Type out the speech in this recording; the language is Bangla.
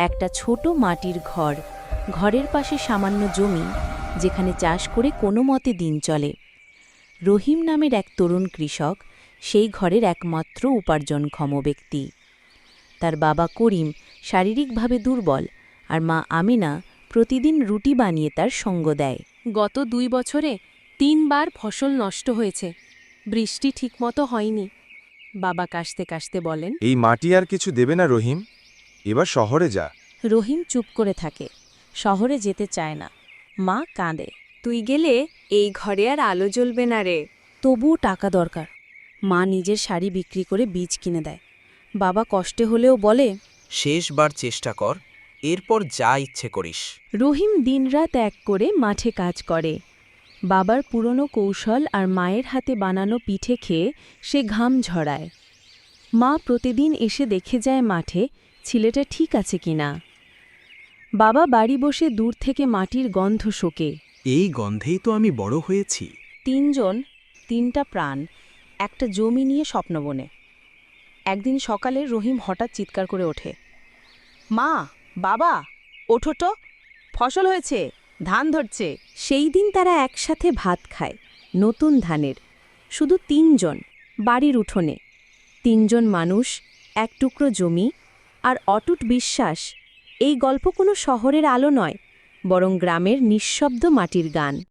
একটা ছোট মাটির ঘর, ঘরের পাশে সামান্য জমি, যেখানে চাষ করে কোনো মতে দিন চলে। রহিম নামের এক তরুণ কৃষক সেই ঘরের একমাত্র উপার্জনক্ষম ব্যক্তি। তার বাবা করিম শারীরিকভাবে দুর্বল, আর মা আমিনা প্রতিদিন রুটি বানিয়ে তার সঙ্গ দেয়। গত 2 বছরে 3 বার ফসল নষ্ট হয়েছে। বৃষ্টি ঠিকমতো হয়নি। বাবা কাশতে কাশতে বলেন, এই মাটি আর কিছু দেবে না রহিম, এবার শহরে যা। রহিম চুপ করে থাকে, শহরে যেতে চায় না। মা কাঁদে। তুই গেলে এই ঘরে আর আলো জ্বলবে না রে। তবুও টাকা দরকার। মা নিজের শাড়ি বিক্রি করে বীজ কিনে দেয়। বাবা কষ্টে হলেও বলে, শেষবার চেষ্টা কর, এরপর যা ইচ্ছে করিস। রহিম দিনরাত এক করে মাঠে কাজ করে। বাবার পুরনো কৌশল আর মায়ের হাতে বানানো পিঠে খেয়ে সে ঘাম ঝরায়। মা প্রতিদিন এসে দেখে যায় মাঠে ছেলেটা ঠিক আছে কিনা। বাবা বাড়ি বসে দূর থেকে মাটির গন্ধ শোকে। এই গন্ধেই তো আমি বড় হয়েছি। 3 জন, 3টা প্রাণ, একটা জমি নিয়ে স্বপ্ন বনে। একদিন সকালে রহিম হঠাৎ চিৎকার করে ওঠে, মা, বাবা, ওঠো তো, ফসল হয়েছে, ধান ধরছে। সেই দিন তারা একসাথে ভাত খায়, নতুন ধানের। শুধু 3 জন, বাড়ির উঠোনে। 3 জন মানুষ, এক টুকরো জমি, আর অটুট বিশ্বাস। এই গল্প কোনো শহরের আলো নয়, বরং গ্রামের নিঃশব্দ মাটির গান।